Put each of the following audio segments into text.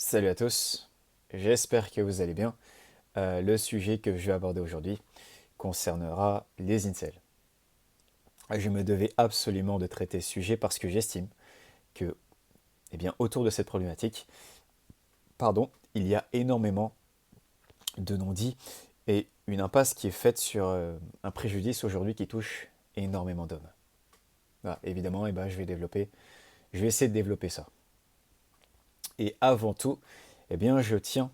Salut à tous, j'espère que vous allez bien. Le sujet que je vais aborder aujourd'hui concernera les incels. Je me devais absolument de traiter ce sujet parce que j'estime que, autour de cette problématique, il y a énormément de non-dits et une impasse qui est faite sur un préjudice aujourd'hui qui touche énormément d'hommes. Voilà, évidemment, je vais essayer de développer ça. Et avant tout, je tiens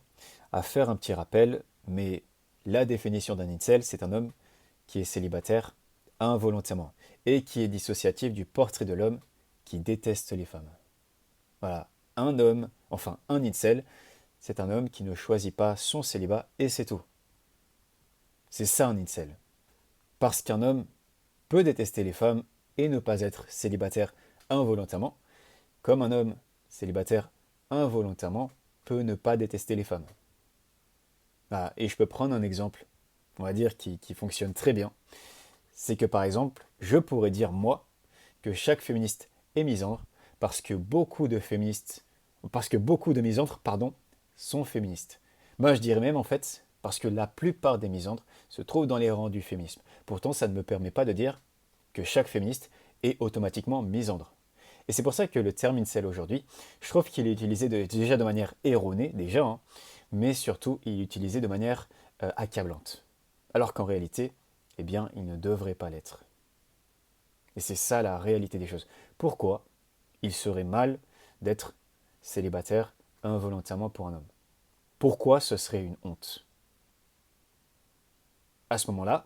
à faire un petit rappel, mais la définition d'un incel, c'est un homme qui est célibataire involontairement et qui est dissociatif du portrait de l'homme qui déteste les femmes. Voilà, un incel, c'est un homme qui ne choisit pas son célibat et c'est tout. C'est ça un incel. Parce qu'un homme peut détester les femmes et ne pas être célibataire involontairement, comme un homme célibataire involontairement peut ne pas détester les femmes. Ah, et je peux prendre un exemple, on va dire, qui fonctionne très bien. C'est que par exemple, je pourrais dire moi que chaque féministe est misandre parce que beaucoup de misandres, sont féministes. Moi, je dirais même en fait parce que la plupart des misandres se trouvent dans les rangs du féminisme. Pourtant, ça ne me permet pas de dire que chaque féministe est automatiquement misandre. Et c'est pour ça que le terme incel aujourd'hui, je trouve qu'il est utilisé déjà de manière erronée, déjà, hein, mais surtout il est utilisé de manière accablante. Alors qu'en réalité, il ne devrait pas l'être. Et c'est ça la réalité des choses. Pourquoi il serait mal d'être célibataire involontairement pour un homme? Pourquoi ce serait une honte? À ce moment-là,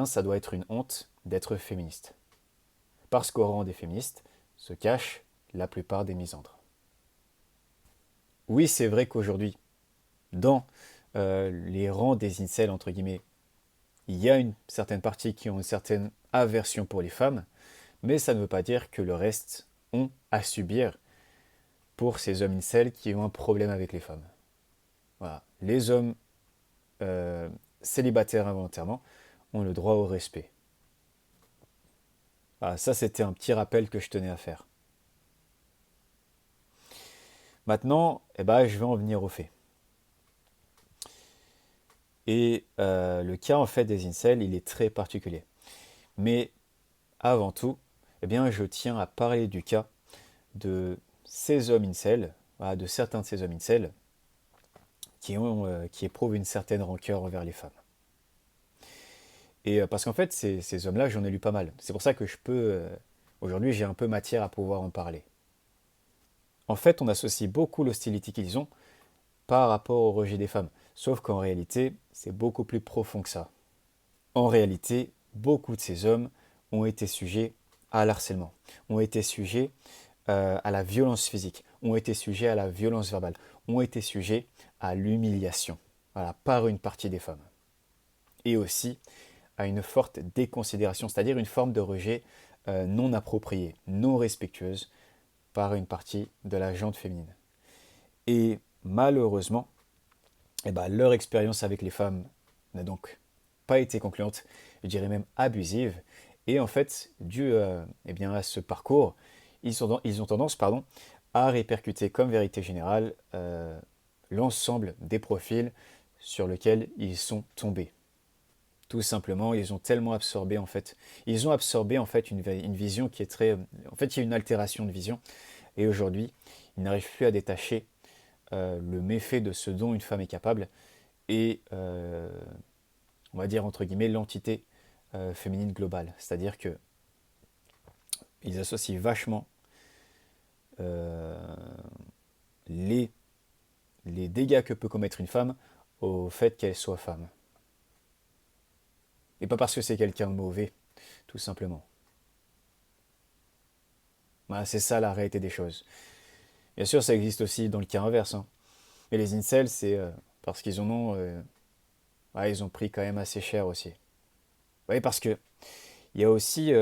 ça doit être une honte d'être féministe. Parce qu'au rang des féministes se cachent la plupart des misandres. Oui, c'est vrai qu'aujourd'hui, dans les rangs des incels, entre guillemets, il y a une certaine partie qui ont une certaine aversion pour les femmes, mais ça ne veut pas dire que le reste ont à subir pour ces hommes incels qui ont un problème avec les femmes. Voilà. Les hommes euh, célibataires involontairement ont le droit au respect. Voilà, ça c'était un petit rappel que je tenais à faire. Maintenant, je vais en venir aux faits. Et le cas en fait des incels, il est très particulier. Mais avant tout, je tiens à parler du cas de ces hommes incels, voilà, de certains de ces hommes incels qui éprouvent une certaine rancœur envers les femmes. Et parce qu'en fait, ces hommes-là, j'en ai lu pas mal. C'est pour ça que aujourd'hui, j'ai un peu matière à pouvoir en parler. En fait, on associe beaucoup l'hostilité qu'ils ont par rapport au rejet des femmes. Sauf qu'en réalité, c'est beaucoup plus profond que ça. En réalité, beaucoup de ces hommes ont été sujets à l'harcèlement, ont été sujets à la violence physique, ont été sujets à la violence verbale, ont été sujets à l'humiliation, voilà, par une partie des femmes. Et aussi à une forte déconsidération, c'est-à-dire une forme de rejet non appropriée, non respectueuse par une partie de la gente féminine. Et malheureusement, leur expérience avec les femmes n'a donc pas été concluante, je dirais même abusive. Et en fait, dû à ce parcours, ils ont tendance à répercuter comme vérité générale l'ensemble des profils sur lesquels ils sont tombés. Tout simplement, ils ont tellement absorbé en fait, ils ont absorbé en fait une vision qui est très, en fait, il y a une altération de vision. Et aujourd'hui, ils n'arrivent plus à détacher le méfait de ce dont une femme est capable et on va dire entre guillemets l'entité féminine globale. C'est-à-dire que ils associent vachement euh, les, les dégâts que peut commettre une femme au fait qu'elle soit femme. Et pas parce que c'est quelqu'un de mauvais, tout simplement. Voilà, c'est ça la réalité des choses. Bien sûr, ça existe aussi dans le cas inverse, hein. Mais les incels, c'est parce qu'ils en ont, ils ont pris quand même assez cher aussi. Oui, parce que il y a aussi,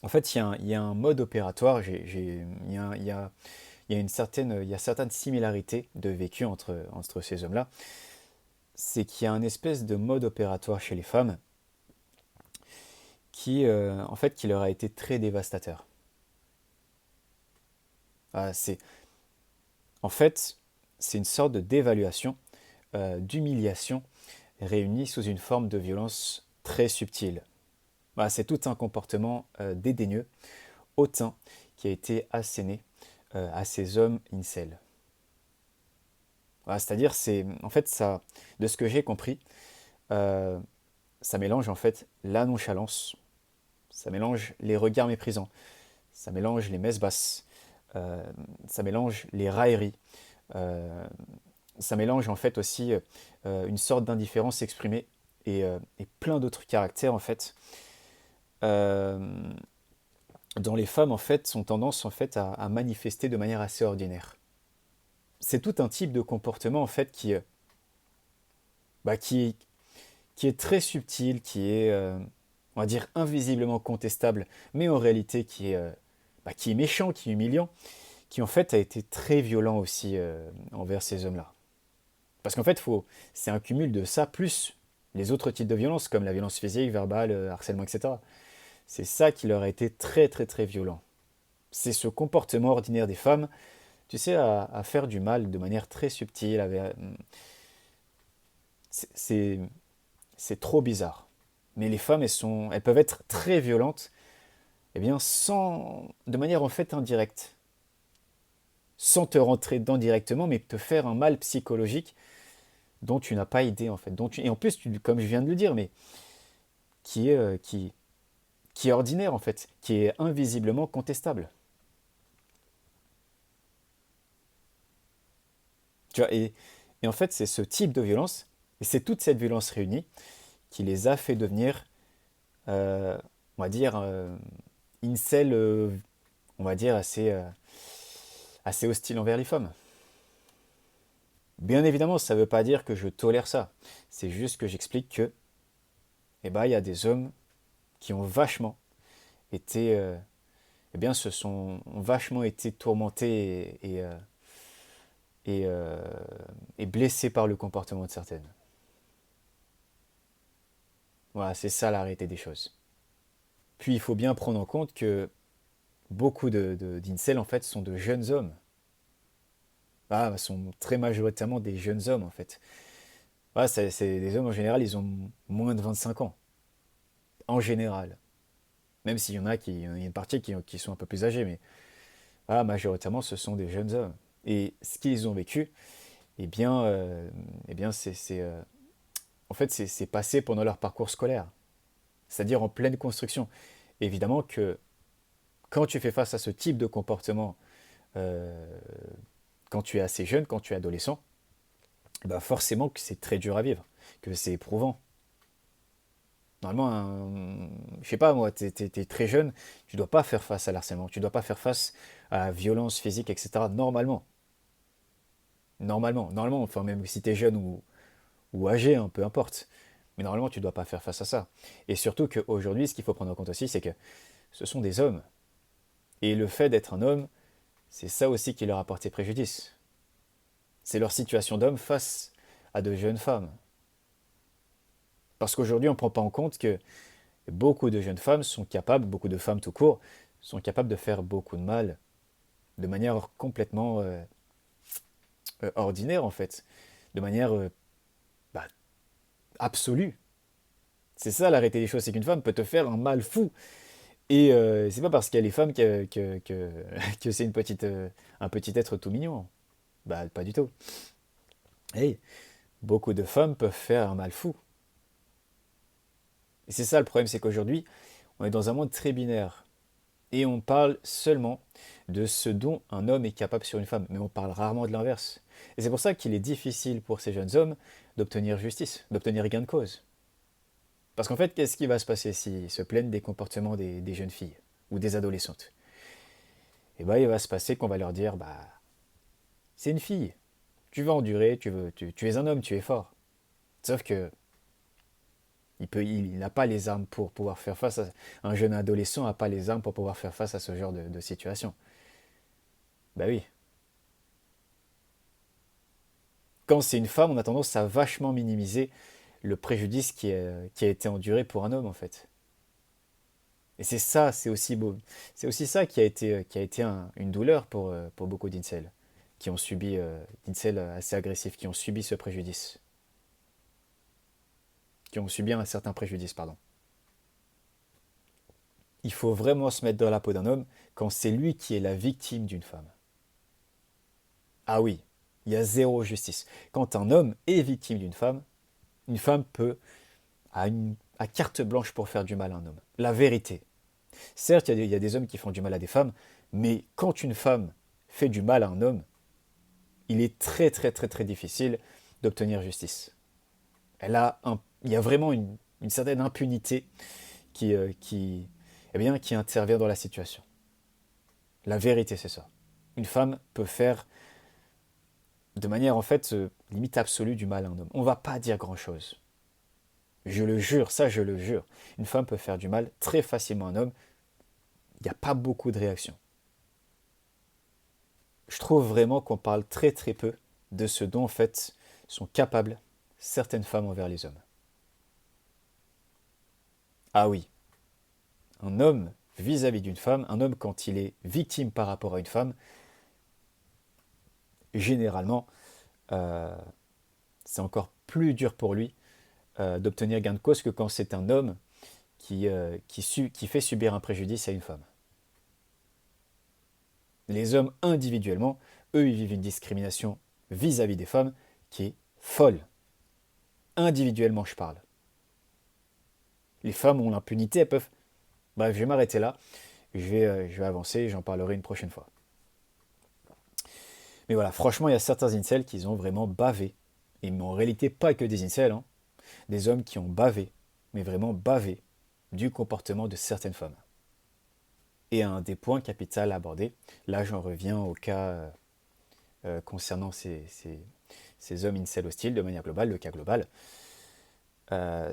en fait, il y a un mode opératoire. Il y a certaines similarités de vécu entre ces hommes-là. C'est qu'il y a un espèce de mode opératoire chez les femmes qui leur a été très dévastateur. Ah, En fait, c'est une sorte de dévaluation, d'humiliation, réunie sous une forme de violence très subtile. Bah, c'est tout un comportement dédaigneux, hautain, qui a été asséné à ces hommes incel. Voilà, c'est-à-dire, c'est en fait ça, de ce que j'ai compris, euh, ça mélange en fait la nonchalance, ça mélange les regards méprisants, ça mélange les messes basses, euh, ça mélange les railleries, euh, ça mélange en fait aussi une sorte d'indifférence exprimée et plein d'autres caractères en fait. Euh, dont les femmes en fait ont tendance en fait à manifester de manière assez ordinaire. C'est tout un type de comportement en fait bah, qui est très subtil, qui est on va dire invisiblement contestable, mais en réalité qui est méchant, qui est humiliant, qui en fait a été très violent aussi envers ces hommes-là. Parce qu'en fait, c'est un cumul de ça plus les autres types de violence, comme la violence physique, verbale, harcèlement, etc. C'est ça qui leur a été très très très violent. C'est ce comportement ordinaire des femmes, tu sais, à faire du mal de manière très subtile. C'est c'est- c'est trop bizarre. Mais les femmes, elles peuvent être très violentes, eh bien, de manière en fait indirecte, sans te rentrer dedans directement, mais te faire un mal psychologique dont tu n'as pas idée en fait. Et en plus, comme je viens de le dire, mais qui est, euh, qui, qui est ordinaire en fait, qui est invisiblement contestable. Tu vois, et en fait, c'est ce type de violence, et c'est toute cette violence réunie qui les a fait devenir, euh, on va dire, incel, on va dire, assez hostile envers les femmes. Bien évidemment, ça ne veut pas dire que je tolère ça. C'est juste que j'explique que, eh ben, il y a des hommes qui ont vachement été, eh bien, ont vachement été tourmentés et, euh, et blessés par le comportement de certaines. Voilà, c'est ça la réalité des choses. Puis il faut bien prendre en compte que beaucoup d'incels en fait sont de jeunes hommes. Ah, sont très majoritairement des jeunes hommes en fait. Ah, c'est des hommes en général, ils ont moins de 25 ans. En général. Même s'il y en a il y a une partie qui sont un peu plus âgés, mais majoritairement ce sont des jeunes hommes. Et ce qu'ils ont vécu, eh bien en fait c'est passé pendant leur parcours scolaire. C'est-à-dire en pleine construction. Évidemment que quand tu fais face à ce type de comportement, euh, quand tu es assez jeune, quand tu es adolescent, bah forcément que c'est très dur à vivre, que c'est éprouvant. Normalement, je sais pas moi, t'es très jeune, tu dois pas faire face à l'harcèlement, tu dois pas faire face à la violence physique, etc. Normalement. Normalement, enfin même si t'es jeune ou âgé, hein, peu importe. Mais normalement, tu dois pas faire face à ça. Et surtout qu'aujourd'hui, ce qu'il faut prendre en compte aussi, c'est que ce sont des hommes. Et le fait d'être un homme, c'est ça aussi qui leur a porté préjudice. C'est leur situation d'homme face à de jeunes femmes. Parce qu'aujourd'hui, on ne prend pas en compte que beaucoup de jeunes femmes sont capables, beaucoup de femmes tout court, sont capables de faire beaucoup de mal de manière complètement ordinaire en fait, de manière bah, absolue. C'est ça la réalité des choses, c'est qu'une femme peut te faire un mal fou. Et c'est pas parce qu'elle est femme que c'est un petit être tout mignon. Bah pas du tout. Hey, beaucoup de femmes peuvent faire un mal fou. Et c'est ça le problème, c'est qu'aujourd'hui, on est dans un monde très binaire. Et on parle seulement de ce dont un homme est capable sur une femme, mais on parle rarement de l'inverse. Et c'est pour ça qu'il est difficile pour ces jeunes hommes d'obtenir justice, d'obtenir gain de cause. Parce qu'en fait, qu'est-ce qui va se passer s'ils se plaignent des comportements des jeunes filles ou des adolescentes? Eh bien, il va se passer qu'on va leur dire, bah, c'est une fille, tu vas endurer, tu es un homme, tu es fort. Sauf que il n'a pas les armes pour pouvoir faire face à un jeune adolescent n'a pas les armes pour pouvoir faire face à ce genre de situation. Bah oui. Quand c'est une femme, on a tendance à vachement minimiser le préjudice qui a été enduré pour un homme en fait. Et c'est ça, c'est aussi beau. C'est aussi ça qui a été une douleur pour beaucoup d'incels, qui ont subi, d'incels assez agressifs, qui ont subi ce préjudice, qui ont subi un certain préjudice, pardon. Il faut vraiment se mettre dans la peau d'un homme quand c'est lui qui est la victime d'une femme. Ah oui, il y a zéro justice. Quand un homme est victime une femme peut a carte blanche pour faire du mal à un homme. La vérité. Certes, il y a des hommes qui font du mal à des femmes, mais quand une femme fait du mal à un homme, il est très très très très difficile d'obtenir justice. Il y a vraiment une certaine impunité qui intervient dans la situation. La vérité, c'est ça. Une femme peut faire de manière en fait limite absolue du mal à un homme. On ne va pas dire grand-chose. Je le jure, ça je le jure. Une femme peut faire du mal très facilement à un homme. Il n'y a pas beaucoup de réactions. Je trouve vraiment qu'on parle très très peu de ce dont en fait sont capables certaines femmes envers les hommes. Ah oui, un homme vis-à-vis d'une femme, un homme quand il est victime par rapport à une femme, généralement, euh, c'est encore plus dur pour lui d'obtenir gain de cause que quand c'est un homme qui fait subir un préjudice à une femme. Les hommes individuellement, eux, ils vivent une discrimination vis-à-vis des femmes qui est folle. Individuellement, je parle. Les femmes ont l'impunité, elles peuvent... Bref, je vais m'arrêter là. Je vais avancer, j'en parlerai une prochaine fois. Mais voilà, franchement, il y a certains incels qui ont vraiment bavé. Et mais en réalité, pas que des incels, hein. Des hommes qui ont bavé, mais vraiment bavé, du comportement de certaines femmes. Et un des points capitaux à aborder, là j'en reviens au cas concernant ces hommes incels hostiles de manière globale, le cas global,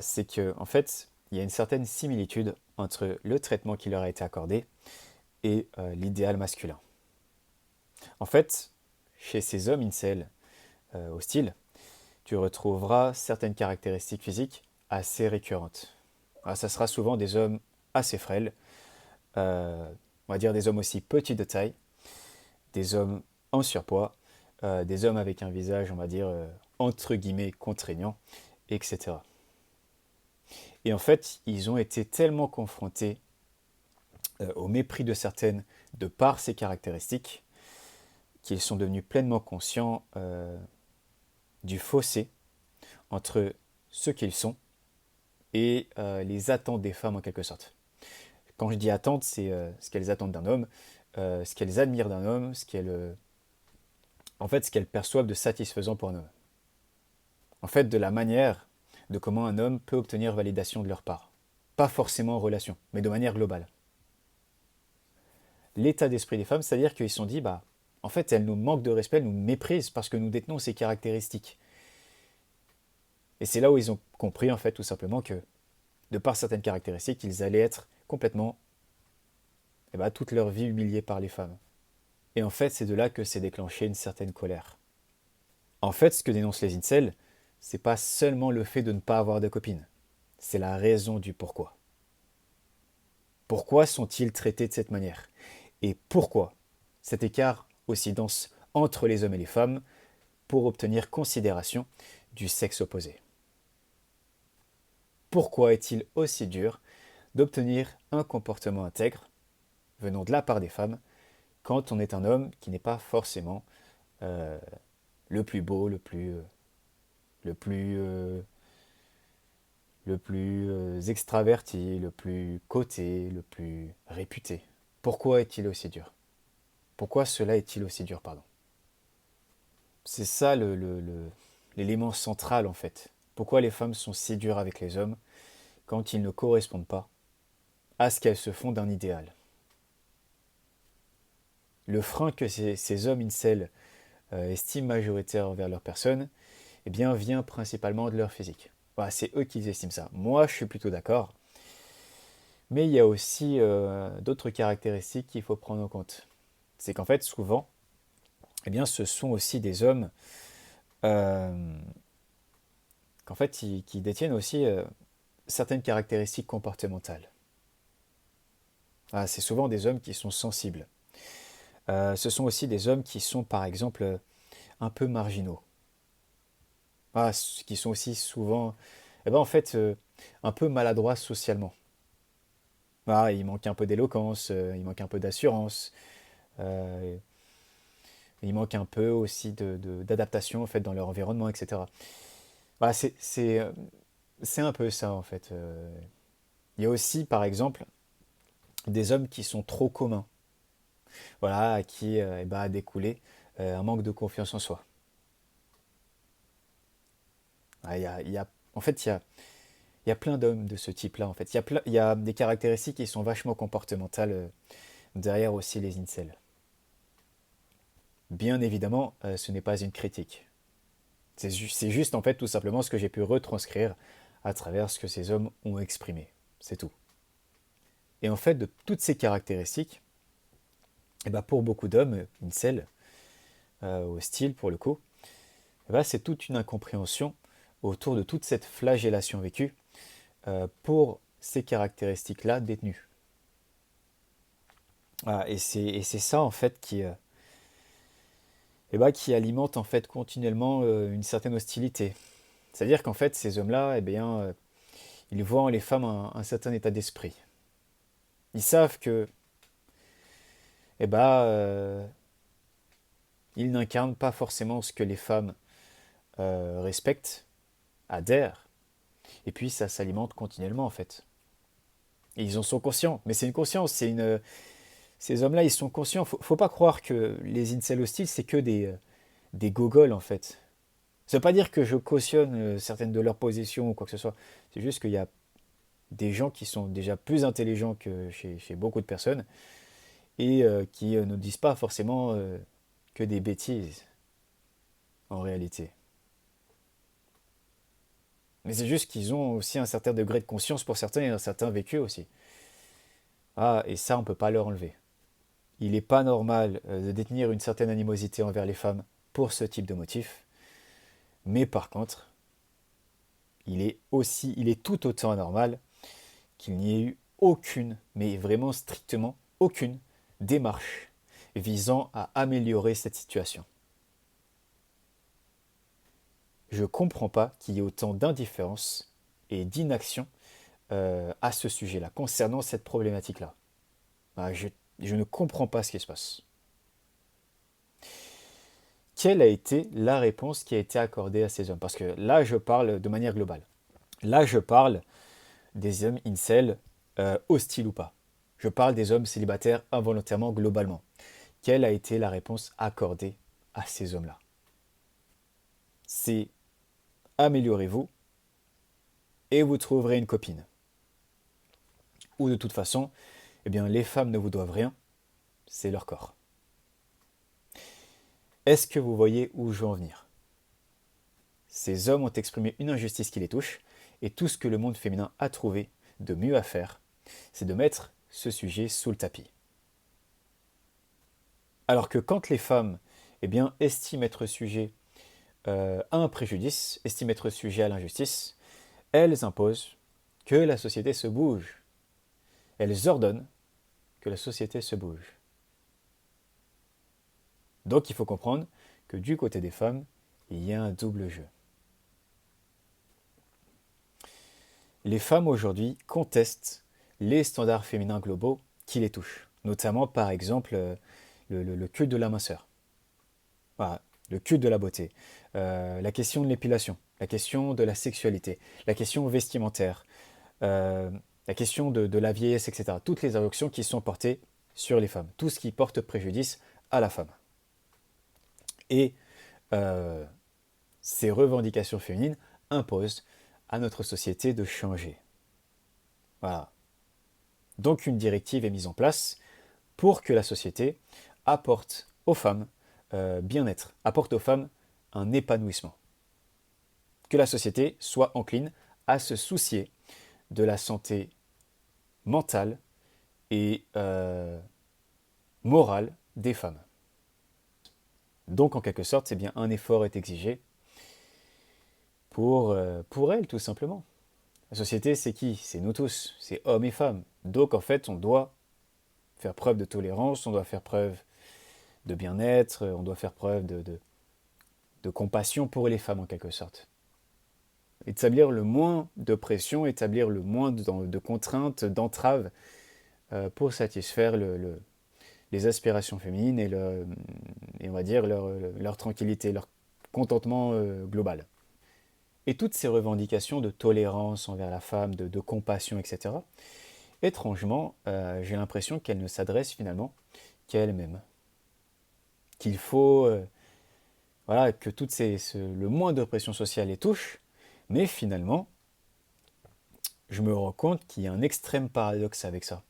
c'est que en fait, il y a une certaine similitude entre le traitement qui leur a été accordé et l'idéal masculin. En fait, chez ces hommes incels hostiles, tu retrouveras certaines caractéristiques physiques assez récurrentes. Alors, ça sera souvent des hommes assez frêles, on va dire des hommes aussi petits de taille, des hommes en surpoids, des hommes avec un visage, on va dire, entre guillemets, contraignant, etc. Et en fait, ils ont été tellement confrontés au mépris de certaines de par ces caractéristiques qu'ils sont devenus pleinement conscients du fossé entre ce qu'ils sont et les attentes des femmes en quelque sorte. Quand je dis attentes, c'est ce qu'elles attendent d'un homme, ce qu'elles admirent d'un homme, en fait, ce qu'elles perçoivent de satisfaisant pour un homme. En fait, de la manière de comment un homme peut obtenir validation de leur part. Pas forcément en relation, mais de manière globale. L'état d'esprit des femmes, c'est-à-dire qu'ils se sont dit, bah, en fait, elles nous manquent de respect, elles nous méprisent parce que nous détenons ces caractéristiques. Et c'est là où ils ont compris, en fait, tout simplement que, de par certaines caractéristiques, ils allaient être complètement, toute leur vie humiliés par les femmes. Et en fait, c'est de là que s'est déclenchée une certaine colère. En fait, ce que dénoncent les incels, c'est pas seulement le fait de ne pas avoir de copine, c'est la raison du pourquoi. Pourquoi sont-ils traités de cette manière? Et pourquoi cet écart aussi dense entre les hommes et les femmes pour obtenir considération du sexe opposé? Pourquoi est-il aussi dur d'obtenir un comportement intègre venant de la part des femmes quand on est un homme qui n'est pas forcément euh, le plus beau, le plus, euh, le plus extraverti, le plus coté, le plus réputé? Pourquoi est-il aussi dur? Pourquoi cela est-il aussi dur, pardon? C'est ça l'élément central en fait. Pourquoi les femmes sont si dures avec les hommes quand ils ne correspondent pas à ce qu'elles se font d'un idéal? Le frein que ces hommes incels estiment majoritaire envers leur personne, eh bien, vient principalement de leur physique. Voilà, c'est eux qui estiment ça. Moi, je suis plutôt d'accord. Mais il y a aussi d'autres caractéristiques qu'il faut prendre en compte. C'est qu'en fait, souvent, eh bien, ce sont aussi des hommes euh, qui détiennent aussi certaines caractéristiques comportementales. Ah, c'est souvent des hommes qui sont sensibles. Ce sont aussi des hommes qui sont, par exemple, un peu marginaux. Ah, qui sont aussi souvent, eh ben, en fait, un peu maladroits socialement. Ah, il manque un peu d'éloquence, il manque un peu d'assurance, euh, il manque un peu aussi d'adaptation en fait, dans leur environnement, etc. Bah, c'est un peu ça, en fait. Il y a aussi, par exemple, des hommes qui sont trop communs, voilà, à qui eh ben, a découlé un manque de confiance en soi. Ah, en fait, il y a plein d'hommes de ce type-là, en fait. Il y a des caractéristiques qui sont vachement comportementales derrière aussi les incels. Bien évidemment, ce n'est pas une critique. C'est juste, en fait, tout simplement ce que j'ai pu retranscrire à travers ce que ces hommes ont exprimé. C'est tout. Et en fait, de toutes ces caractéristiques, eh ben, pour beaucoup d'hommes, incels, hostiles pour le coup, eh ben, c'est toute une incompréhension autour de toute cette flagellation vécue pour ces caractéristiques-là détenues. Voilà, et c'est ça en fait eh ben, qui alimente en fait continuellement une certaine hostilité. C'est-à-dire qu'en fait ces hommes-là, eh bien, ils voient en les femmes un certain état d'esprit. Ils savent que eh ben, ils n'incarnent pas forcément ce que les femmes respectent, adhèrent, et puis ça s'alimente continuellement en fait. Et ils en sont conscients, mais c'est une conscience, ces hommes-là, ils sont conscients. Faut pas croire que les incels hostiles, c'est que des gogoles en fait. Ça veut pas dire que je cautionne certaines de leurs positions ou quoi que ce soit. C'est juste qu'il y a des gens qui sont déjà plus intelligents que chez beaucoup de personnes et qui ne disent pas forcément que des bêtises en réalité. Mais c'est juste qu'ils ont aussi un certain degré de conscience pour certains et un certain vécu aussi. Ah, et ça, on peut pas leur enlever. Il n'est pas normal de détenir une certaine animosité envers les femmes pour ce type de motif. Mais par contre, il est tout autant normal qu'il n'y ait eu aucune, mais vraiment strictement aucune démarche visant à améliorer cette situation. Je ne comprends pas qu'il y ait autant d'indifférence et d'inaction à ce sujet-là, concernant cette problématique-là. Ah, je ne comprends pas ce qui se passe. Quelle a été la réponse qui a été accordée à ces hommes? Parce que là, je parle de manière globale. Là, je parle des hommes incels, hostiles ou pas. Je parle des hommes célibataires involontairement globalement. Quelle a été la réponse accordée à ces hommes-là? C'est améliorez-vous et vous trouverez une copine. Ou de toute façon, eh bien, les femmes ne vous doivent rien, c'est leur corps. Est-ce que vous voyez où je veux en venir? Ces hommes ont exprimé une injustice qui les touche, et tout ce que le monde féminin a trouvé de mieux à faire, c'est de mettre ce sujet sous le tapis. Alors que quand les femmes eh bien, estiment être sujet à un préjudice, estiment être sujet à l'injustice, elles imposent que la société se bouge. Elles ordonnent que la société se bouge. Donc il faut comprendre que du côté des femmes, il y a un double jeu. Les femmes aujourd'hui contestent les standards féminins globaux qui les touchent, notamment par exemple le culte de la minceur, voilà, le culte de la beauté, la question de l'épilation, la question de la sexualité, la question vestimentaire, euh, la question de la vieillesse, etc. Toutes les injonctions qui sont portées sur les femmes, tout ce qui porte préjudice à la femme. Et euh, ces revendications féminines imposent à notre société de changer. Voilà. Donc une directive est mise en place pour que la société apporte aux femmes bien-être, apporte aux femmes un épanouissement. Que la société soit encline à se soucier de la santé mentale et morale des femmes. Donc en quelque sorte, c'est bien un effort est exigé pour elles, tout simplement. La société, c'est qui? C'est nous tous, c'est hommes et femmes. Donc en fait, on doit faire preuve de tolérance, on doit faire preuve de bien-être, on doit faire preuve de compassion pour les femmes en quelque sorte. Établir le moins de pression, établir le moins de contraintes, d'entraves pour satisfaire les aspirations féminines et on va dire leur tranquillité, leur contentement global. Et toutes ces revendications de tolérance envers la femme, de compassion, etc., étrangement, j'ai l'impression qu'elles ne s'adressent finalement qu'à elles-mêmes. Qu'il faut voilà, que le moins de pression sociale les touche, mais finalement, je me rends compte qu'il y a un extrême paradoxe avec ça.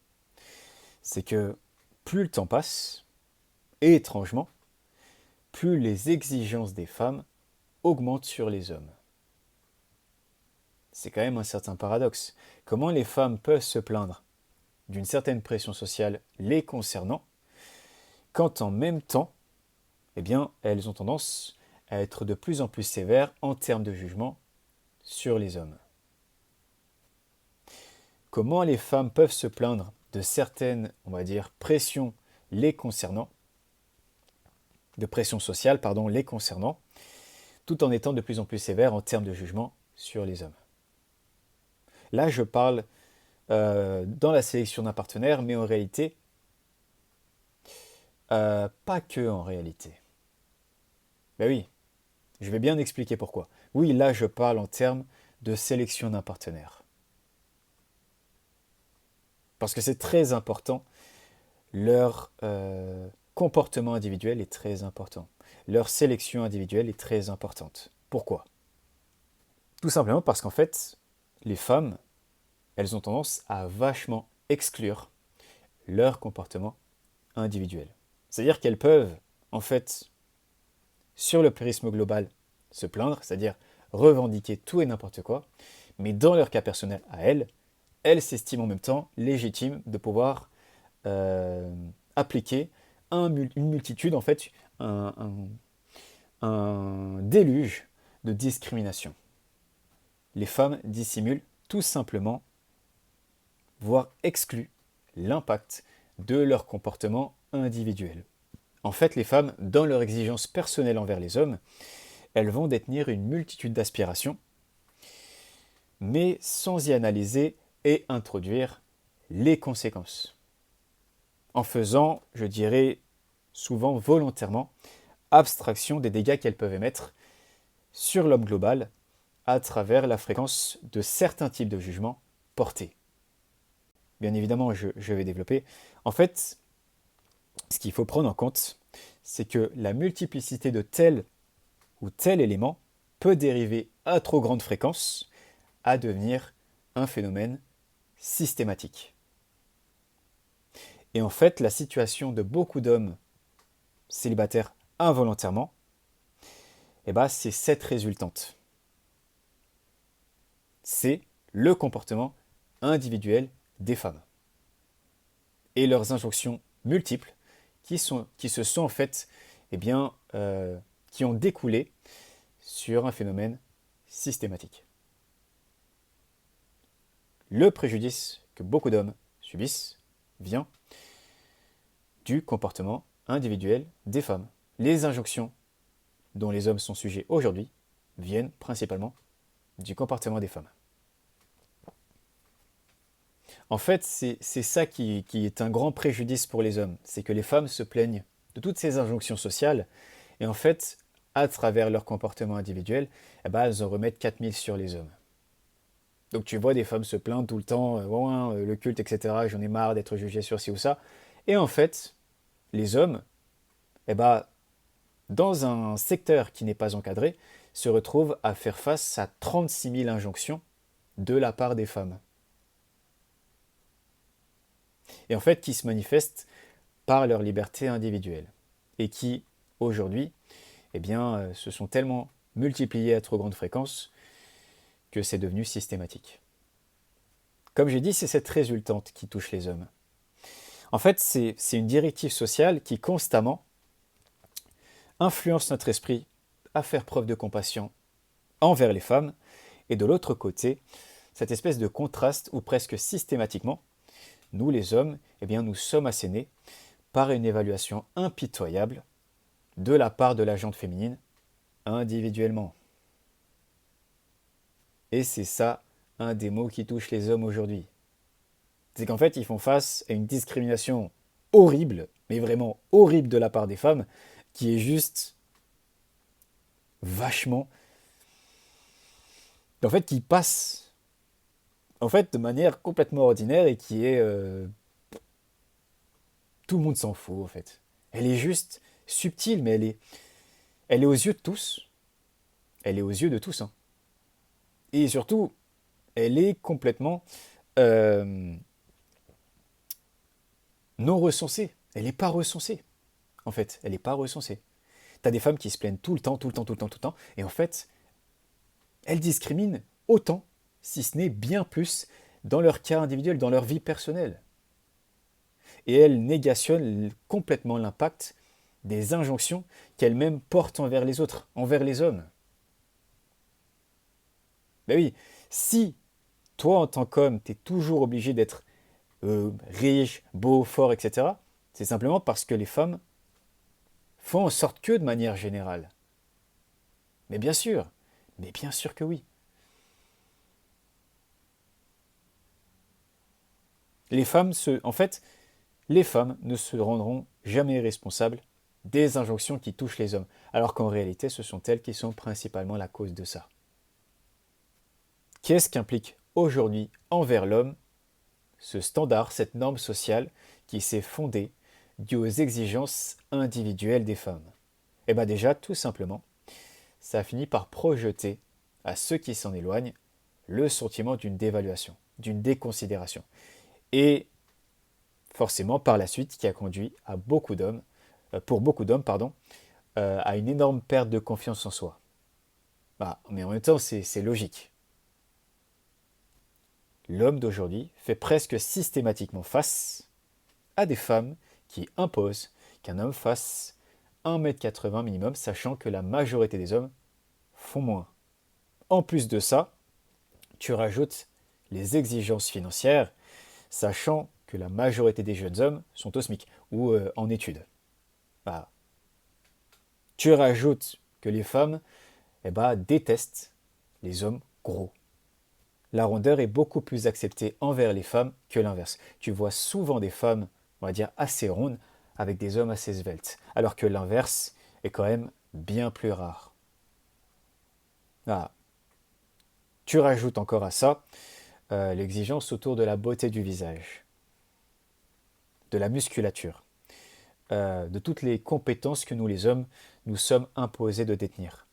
C'est que plus le temps passe, et étrangement, plus les exigences des femmes augmentent sur les hommes. C'est quand même un certain paradoxe. Comment les femmes peuvent se plaindre d'une certaine pression sociale les concernant, quand en même temps, eh bien, elles ont tendance à être de plus en plus sévères en termes de jugement sur les hommes. Comment les femmes peuvent se plaindre de certaines, on va dire, pressions les concernant, de pression sociale, pardon, les concernant, tout en étant de plus en plus sévères en termes de jugement sur les hommes. Là, je parle dans la sélection d'un partenaire, mais en réalité, pas que en réalité. Ben oui, je vais bien expliquer pourquoi. Oui, là, je parle en termes de sélection d'un partenaire. Parce que c'est très important, leur comportement individuel est très important. Leur sélection individuelle est très importante. Pourquoi? Tout simplement parce qu'en fait, les femmes, elles ont tendance à vachement exclure leur comportement individuel. C'est-à-dire qu'elles peuvent, en fait, sur le prisme global, se plaindre, c'est-à-dire revendiquer tout et n'importe quoi, mais dans leur cas personnel à elles s'estiment en même temps légitimes de pouvoir appliquer une multitude, en fait, un déluge de discrimination. Les femmes dissimulent tout simplement, voire excluent l'impact de leur comportement individuel. En fait, les femmes, dans leur exigence personnelle envers les hommes, elles vont détenir une multitude d'aspirations, mais sans y analyser et introduire les conséquences. En faisant, je dirais, souvent volontairement, abstraction des dégâts qu'elles peuvent émettre sur l'homme global à travers la fréquence de certains types de jugements portés. Bien évidemment, je vais développer. En fait, ce qu'il faut prendre en compte, c'est que la multiplicité de tel ou tel élément peut dériver à trop grande fréquence à devenir un phénomène systématique. Et en fait, la situation de beaucoup d'hommes célibataires involontairement, c'est cette résultante. C'est le comportement individuel des femmes. Et leurs injonctions multiples qui se sont en fait, qui ont découlé sur un phénomène systématique. Le préjudice que beaucoup d'hommes subissent vient du comportement individuel des femmes. Les injonctions dont les hommes sont sujets aujourd'hui viennent principalement du comportement des femmes. En fait, c'est ça qui est un grand préjudice pour les hommes, c'est que les femmes se plaignent de toutes ces injonctions sociales, et en fait, à travers leur comportement individuel, elles en remettent 4000 sur les hommes. Donc tu vois des femmes se plaindre tout le temps, le culte, etc., j'en ai marre d'être jugé sur ci ou ça, et en fait, les hommes, dans un secteur qui n'est pas encadré, se retrouvent à faire face à 36 000 injonctions de la part des femmes. Et en fait, qui se manifestent par leur liberté individuelle. Et qui, aujourd'hui, se sont tellement multipliées à trop grande fréquence que c'est devenu systématique. Comme j'ai dit, c'est cette résultante qui touche les hommes. En fait, c'est une directive sociale qui constamment influence notre esprit à faire preuve de compassion envers les femmes, et de l'autre côté, cette espèce de contraste où presque systématiquement, nous les hommes, nous sommes assénés par une évaluation impitoyable de la part de la gente féminine individuellement. Et c'est ça un des mots qui touche les hommes aujourd'hui. C'est qu'en fait, ils font face à une discrimination horrible, mais vraiment horrible de la part des femmes, qui est juste vachement... En fait, qui passe en fait de manière complètement ordinaire et qui est... tout le monde s'en fout, en fait. Elle est juste subtile, mais elle est aux yeux de tous. Elle est aux yeux de tous, hein. Et surtout, elle est complètement euh, non recensée. Elle n'est pas recensée, en fait. Elle n'est pas recensée. T'as des femmes qui se plaignent tout le temps, tout le temps, tout le temps, tout le temps. Et en fait, elles discriminent autant, si ce n'est bien plus, dans leur cas individuel, dans leur vie personnelle. Et elles négationnent complètement l'impact des injonctions qu'elles-mêmes portent envers les autres, envers les hommes. Ben oui, si toi, en tant qu'homme, tu es toujours obligé d'être riche, beau, fort, etc., c'est simplement parce que les femmes font en sorte que de manière générale. Mais bien sûr, mais bien sûr que oui. En fait, les femmes ne se rendront jamais responsables des injonctions qui touchent les hommes, alors qu'en réalité, ce sont elles qui sont principalement la cause de ça. Qu'est-ce qu'implique aujourd'hui envers l'homme ce standard, cette norme sociale qui s'est fondée due aux exigences individuelles des femmes? Eh bien déjà, tout simplement, ça a fini par projeter à ceux qui s'en éloignent le sentiment d'une dévaluation, d'une déconsidération. Et forcément, par la suite, qui a conduit à beaucoup d'hommes, pour beaucoup d'hommes, pardon, à une énorme perte de confiance en soi. Bah, mais en même temps, c'est logique. L'homme d'aujourd'hui fait presque systématiquement face à des femmes qui imposent qu'un homme fasse 1,80 m minimum, sachant que la majorité des hommes font moins. En plus de ça, tu rajoutes les exigences financières, sachant que la majorité des jeunes hommes sont au SMIC ou en études. Bah, tu rajoutes que les femmes détestent les hommes gros. La rondeur est beaucoup plus acceptée envers les femmes que l'inverse. Tu vois souvent des femmes, on va dire, assez rondes avec des hommes assez sveltes, alors que l'inverse est quand même bien plus rare. Ah. Tu rajoutes encore à ça l'exigence autour de la beauté du visage, de la musculature, de toutes les compétences que nous les hommes nous sommes imposés de détenir.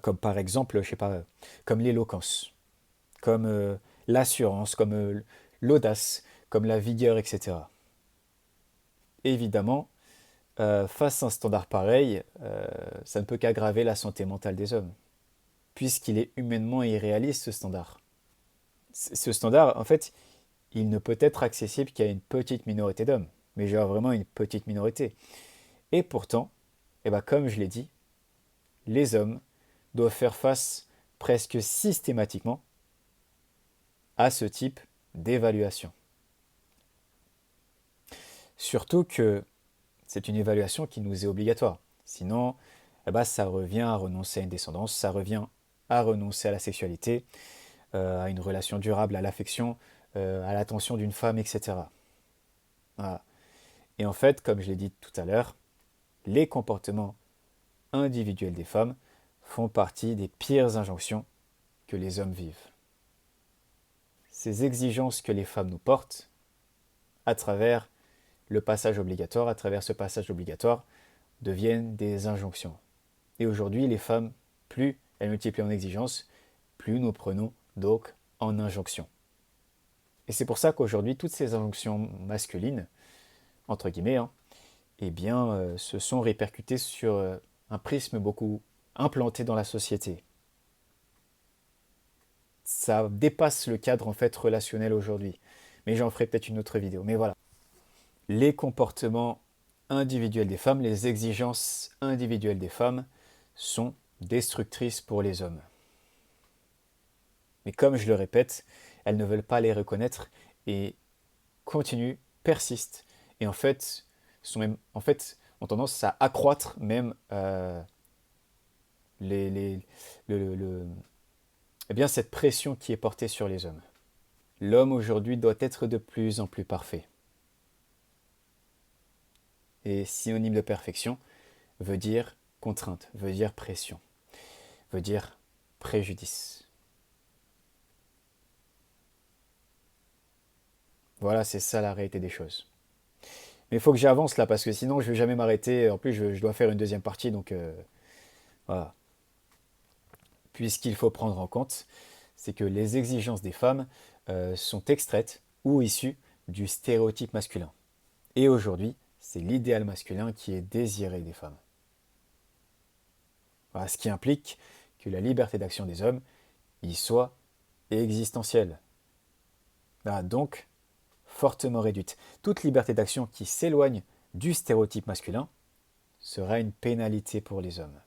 Comme par exemple, je sais pas, comme l'éloquence, comme l'assurance, comme l'audace, comme la vigueur, etc. Évidemment, face à un standard pareil, ça ne peut qu'aggraver la santé mentale des hommes, puisqu'il est humainement irréaliste ce standard. Ce standard, en fait, il ne peut être accessible qu'à une petite minorité d'hommes, mais genre vraiment une petite minorité. Et pourtant, comme je l'ai dit, les hommes doivent faire face presque systématiquement à ce type d'évaluation. Surtout que c'est une évaluation qui nous est obligatoire. Sinon, ça revient à renoncer à une descendance, ça revient à renoncer à la sexualité, à une relation durable, à l'affection, à l'attention d'une femme, etc. Voilà. Et en fait, comme je l'ai dit tout à l'heure, les comportements individuels des femmes font partie des pires injonctions que les hommes vivent. Ces exigences que les femmes nous portent, à travers le passage obligatoire, à travers ce passage obligatoire, deviennent des injonctions. Et aujourd'hui, les femmes, plus elles multiplient en exigences, plus nous prenons donc en injonctions. Et c'est pour ça qu'aujourd'hui, toutes ces injonctions masculines, entre guillemets, se sont répercutées sur un prisme beaucoup implanté dans la société. Ça dépasse le cadre en fait relationnel aujourd'hui. Mais j'en ferai peut-être une autre vidéo. Mais voilà. Les comportements individuels des femmes, les exigences individuelles des femmes sont destructrices pour les hommes. Mais comme je le répète, elles ne veulent pas les reconnaître et continuent, persistent. Et en fait, sont même, en fait, ont tendance à accroître même les, les- eh bien, cette pression qui est portée sur les hommes. L'homme aujourd'hui doit être de plus en plus parfait. Et synonyme de perfection veut dire contrainte, veut dire pression, veut dire préjudice. Voilà, c'est ça la réalité des choses. Mais il faut que j'avance là parce que sinon je vais jamais m'arrêter. En plus, je dois faire une deuxième partie, donc voilà. Puisqu'il faut prendre en compte, c'est que les exigences des femmes sont extraites ou issues du stéréotype masculin. Et aujourd'hui, c'est l'idéal masculin qui est désiré des femmes. Voilà, ce qui implique que la liberté d'action des hommes y soit existentielle. Voilà, donc, fortement réduite. Toute liberté d'action qui s'éloigne du stéréotype masculin sera une pénalité pour les hommes.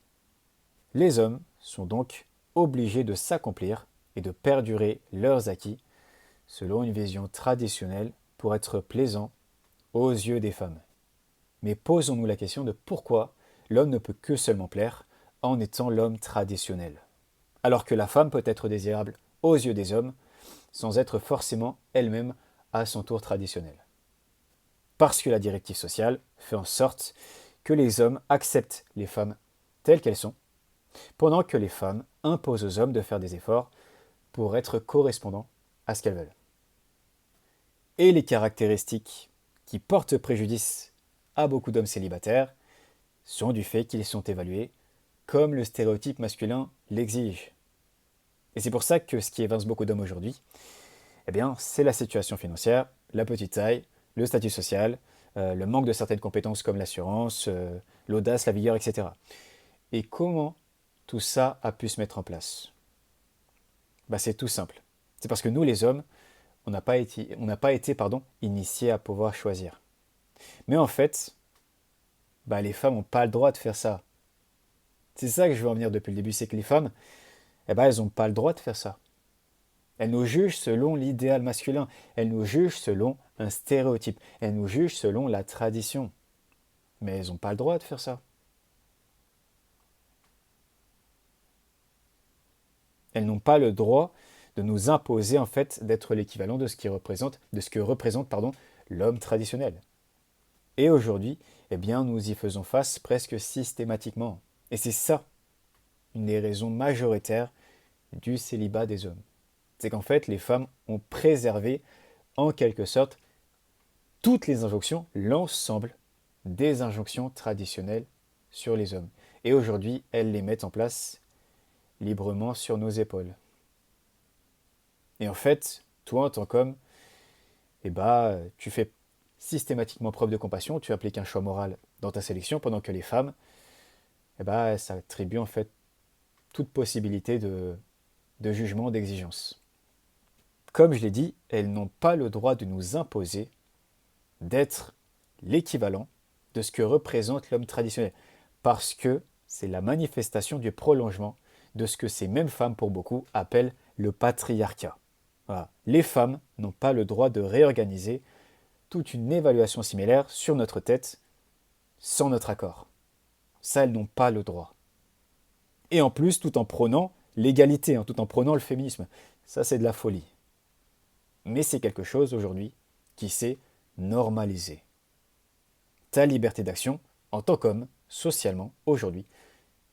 Les hommes sont donc obligés de s'accomplir et de perdurer leurs acquis selon une vision traditionnelle pour être plaisant aux yeux des femmes. Mais posons-nous la question de pourquoi l'homme ne peut que seulement plaire en étant l'homme traditionnel, alors que la femme peut être désirable aux yeux des hommes sans être forcément elle-même à son tour traditionnelle. Parce que la directive sociale fait en sorte que les hommes acceptent les femmes telles qu'elles sont, pendant que les femmes imposent aux hommes de faire des efforts pour être correspondants à ce qu'elles veulent. Et les caractéristiques qui portent préjudice à beaucoup d'hommes célibataires sont du fait qu'ils sont évalués comme le stéréotype masculin l'exige. Et c'est pour ça que ce qui évince beaucoup d'hommes aujourd'hui, eh bien, c'est la situation financière, la petite taille, le statut social, le manque de certaines compétences comme l'assurance, l'audace, la vigueur, etc. Et comment tout ça a pu se mettre en place? C'est tout simple. C'est parce que nous, les hommes, on n'a pas été initiés à pouvoir choisir. Mais en fait, les femmes n'ont pas le droit de faire ça. C'est ça que je veux en venir depuis le début, c'est que les femmes, elles n'ont pas le droit de faire ça. Elles nous jugent selon l'idéal masculin. Elles nous jugent selon un stéréotype. Elles nous jugent selon la tradition. Mais elles n'ont pas le droit de faire ça. Elles n'ont pas le droit de nous imposer en fait d'être l'équivalent de ce que représente l'homme traditionnel. Et aujourd'hui, nous y faisons face presque systématiquement. Et c'est ça, une des raisons majoritaires du célibat des hommes. C'est qu'en fait, les femmes ont préservé, en quelque sorte, toutes les injonctions, l'ensemble des injonctions traditionnelles sur les hommes. Et aujourd'hui, elles les mettent en place librement sur nos épaules. Et en fait, toi, en tant qu'homme, tu fais systématiquement preuve de compassion, tu appliques un choix moral dans ta sélection, pendant que les femmes, ça attribue en fait toute possibilité de jugement, d'exigence. Comme je l'ai dit, elles n'ont pas le droit de nous imposer d'être l'équivalent de ce que représente l'homme traditionnel, parce que c'est la manifestation du prolongement de ce que ces mêmes femmes, pour beaucoup, appellent le patriarcat. Voilà. Les femmes n'ont pas le droit de réorganiser toute une évaluation similaire sur notre tête sans notre accord. Ça, elles n'ont pas le droit. Et en plus, tout en prônant l'égalité, tout en prônant le féminisme. Ça, c'est de la folie. Mais c'est quelque chose aujourd'hui qui s'est normalisé. Ta liberté d'action, en tant qu'homme, socialement, aujourd'hui,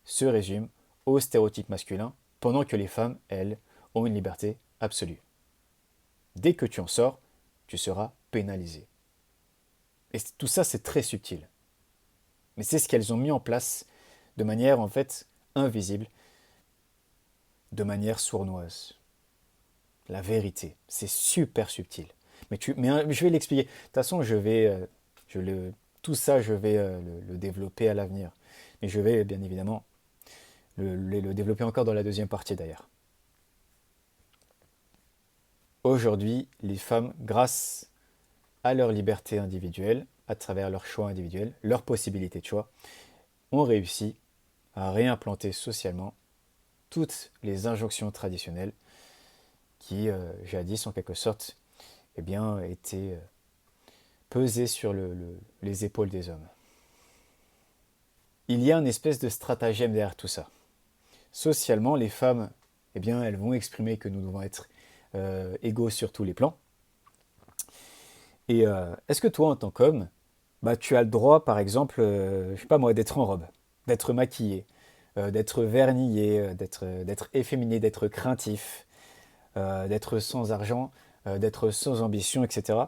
se résume au stéréotype masculin, pendant que les femmes, elles, ont une liberté absolue. Dès que tu en sors, tu seras pénalisé. Et tout ça, c'est très subtil. Mais c'est ce qu'elles ont mis en place de manière, en fait, invisible, de manière sournoise. La vérité, c'est super subtil. Mais je vais l'expliquer. De toute façon, tout ça, je vais le développer à l'avenir. Mais je vais, bien évidemment, le développer encore dans la deuxième partie d'ailleurs. Aujourd'hui, les femmes, grâce à leur liberté individuelle, à travers leurs choix individuels, leurs possibilités de choix, ont réussi à réimplanter socialement toutes les injonctions traditionnelles qui, jadis, en quelque sorte, étaient peser sur les épaules des hommes. Il y a une espèce de stratagème derrière tout ça. Socialement, les femmes, eh bien, elles vont exprimer que nous devons être égaux sur tous les plans. Et est-ce que toi, en tant qu'homme, bah, tu as le droit, par exemple, je sais pas moi, d'être en robe, d'être maquillé, d'être vernillé, d'être efféminé, d'être craintif, d'être sans argent, d'être sans ambition, etc.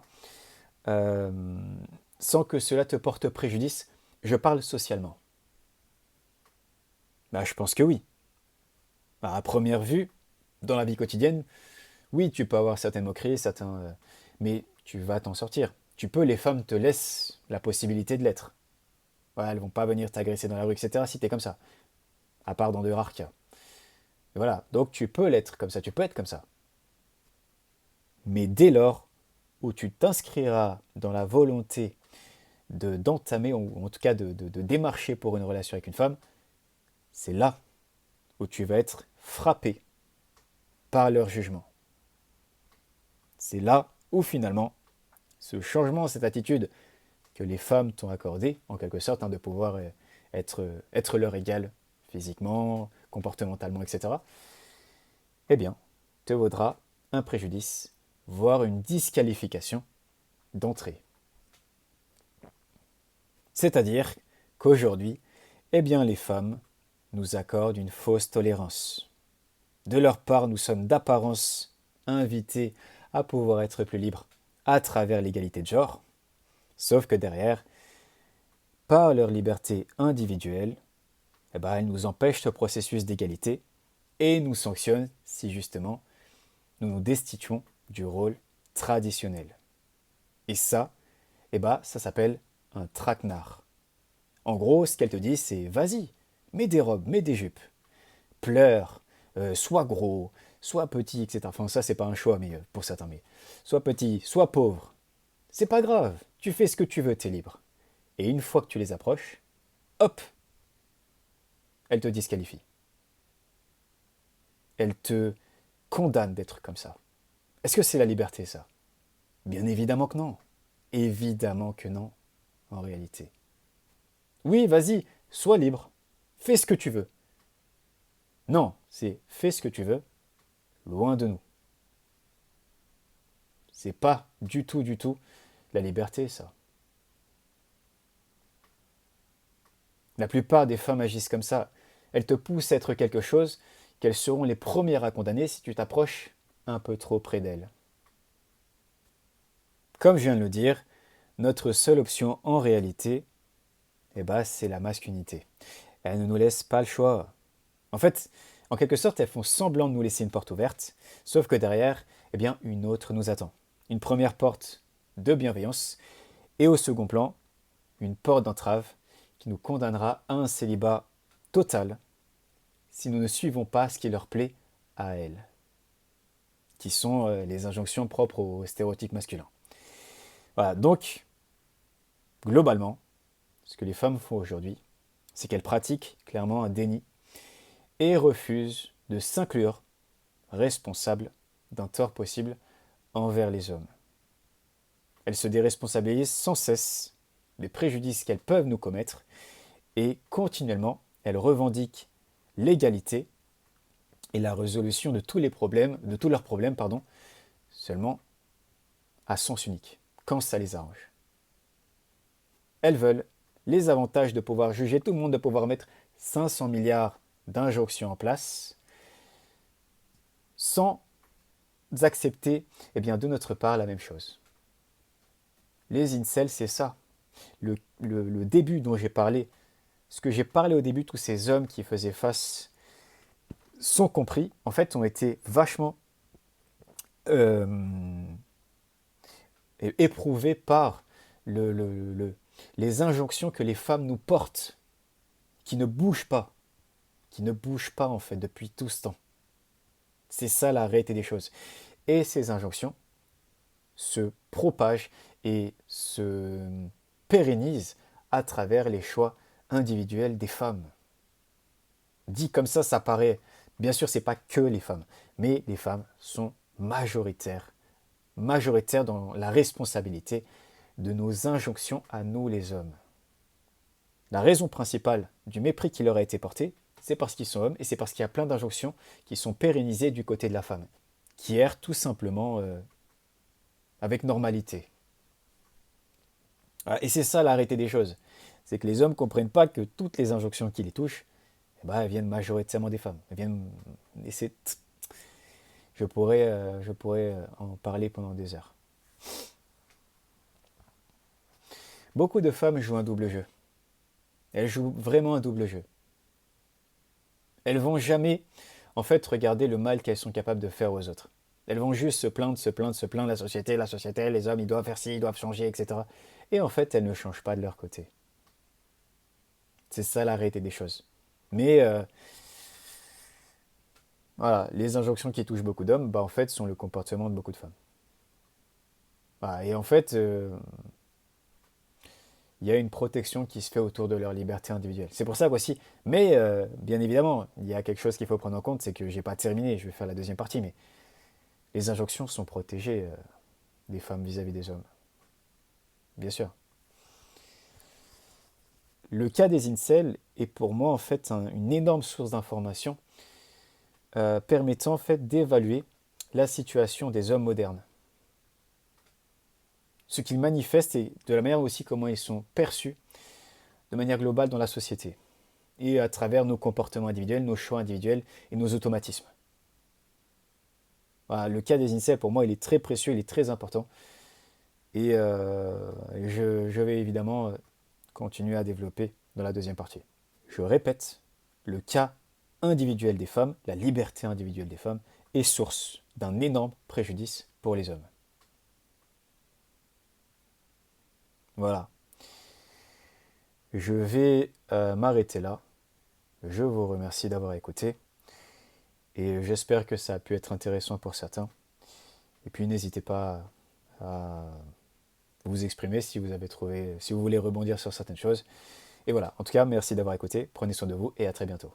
euh, sans que cela te porte préjudice? Je parle socialement. Bah, je pense que oui. Bah, à première vue, dans la vie quotidienne, oui, tu peux avoir certaines moqueries, mais tu vas t'en sortir. Les femmes te laissent la possibilité de l'être. Voilà, elles vont pas venir t'agresser dans la rue, etc. si t'es comme ça. À part dans de rares cas. Et voilà, donc tu peux l'être comme ça, tu peux être comme ça. Mais dès lors où tu t'inscriras dans la volonté d'entamer, ou en tout cas de démarcher pour une relation avec une femme, c'est là où tu vas être frappé par leur jugement. C'est là où finalement, ce changement, cette attitude que les femmes t'ont accordée, en quelque sorte, de pouvoir être leur égal physiquement, comportementalement, etc., eh bien, te vaudra un préjudice, voire une disqualification d'entrée. C'est-à-dire qu'aujourd'hui, eh bien, les femmes nous accordent une fausse tolérance. De leur part, nous sommes d'apparence invités à pouvoir être plus libres à travers l'égalité de genre, sauf que derrière, par leur liberté individuelle, eh ben, elles nous empêchent ce processus d'égalité et nous sanctionnent si justement nous nous destituons du rôle traditionnel. Et ça, eh ben, ça s'appelle un traquenard. En gros, ce qu'elle te dit, c'est vas-y, mets des robes, mets des jupes, pleure, sois gros, sois petit, etc. Enfin, ça, c'est pas un choix, mais pour certains, mais sois petit, sois pauvre. C'est pas grave, tu fais ce que tu veux, t'es libre. Et une fois que tu les approches, hop, elle te disqualifie. Elle te condamne d'être comme ça. Est-ce que c'est la liberté, ça? Bien évidemment que non. Évidemment que non, en réalité. Oui, vas-y, sois libre. Fais ce que tu veux. Non, c'est fais ce que tu veux, loin de nous. C'est pas du tout la liberté, ça. La plupart des femmes agissent comme ça. Elles te poussent à être quelque chose qu'elles seront les premières à condamner si tu t'approches un peu trop près d'elles. Comme je viens de le dire, notre seule option en réalité, eh ben, c'est la masculinité. Elles ne nous laissent pas le choix. En fait, en quelque sorte, elles font semblant de nous laisser une porte ouverte, sauf que derrière, eh bien, une autre nous attend. Une première porte de bienveillance, et au second plan, une porte d'entrave qui nous condamnera à un célibat total si nous ne suivons pas ce qui leur plaît à elles, qui sont les injonctions propres aux stéréotypes masculins. Voilà, donc, globalement, ce que les femmes font aujourd'hui, c'est qu'elles pratiquent clairement un déni et refusent de s'inclure responsables d'un tort possible envers les hommes. Elles se déresponsabilisent sans cesse des préjudices qu'elles peuvent nous commettre et continuellement, elles revendiquent l'égalité et la résolution de tous leurs problèmes, seulement à sens unique, quand ça les arrange. Elles veulent les avantages de pouvoir juger tout le monde, de pouvoir mettre 500 milliards d'injonctions en place, sans accepter de notre part la même chose. Les incels, c'est ça. Le début dont j'ai parlé, ce que j'ai parlé au début, tous ces hommes qui faisaient face sont compris, en fait, ont été vachement euh, éprouvés par les injonctions que les femmes nous portent, qui ne bougent pas, en fait depuis tout ce temps. C'est ça la réalité des choses. Et ces injonctions se propagent et se pérennisent à travers les choix individuels des femmes. Dit comme ça paraît, bien sûr, c'est pas que les femmes, mais les femmes sont majoritaires dans la responsabilité de nos injonctions à nous les hommes. La raison principale du mépris qui leur a été porté, c'est parce qu'ils sont hommes et c'est parce qu'il y a plein d'injonctions qui sont pérennisées du côté de la femme, qui errent tout simplement avec normalité. Et c'est ça la réalité des choses. C'est que les hommes ne comprennent pas que toutes les injonctions qui les touchent, elles viennent majoritairement des femmes. Elles viennent, et je pourrais en parler pendant des heures. Beaucoup de femmes jouent un double jeu. Elles jouent vraiment un double jeu. Elles vont jamais, en fait, regarder le mal qu'elles sont capables de faire aux autres. Elles vont juste se plaindre, la société, les hommes, ils doivent faire ci, ils doivent changer, etc. Et en fait, elles ne changent pas de leur côté. C'est ça la réalité des choses. Mais voilà, les injonctions qui touchent beaucoup d'hommes, en fait, sont le comportement de beaucoup de femmes. Voilà, et en fait, il y a une protection qui se fait autour de leur liberté individuelle. C'est pour ça voici. Mais bien évidemment, il y a quelque chose qu'il faut prendre en compte, c'est que j'ai pas terminé, je vais faire la deuxième partie, mais les injonctions sont protégées des femmes vis-à-vis des hommes. Bien sûr. Le cas des incels est pour moi en fait une énorme source d'information permettant en fait d'évaluer la situation des hommes modernes. Ce qu'ils manifestent et de la manière aussi comment ils sont perçus de manière globale dans la société et à travers nos comportements individuels, nos choix individuels et nos automatismes. Voilà, le cas des incels pour moi il est très précieux, il est très important et je vais évidemment continuer à développer dans la deuxième partie. Je répète, le cas individuel des femmes, la liberté individuelle des femmes, est source d'un énorme préjudice pour les hommes. Voilà. Je vais m'arrêter là. Je vous remercie d'avoir écouté. Et j'espère que ça a pu être intéressant pour certains. Et puis n'hésitez pas à vous exprimer si vous avez trouvé, si vous voulez rebondir sur certaines choses. Et voilà, en tout cas, merci d'avoir écouté. Prenez soin de vous et à très bientôt.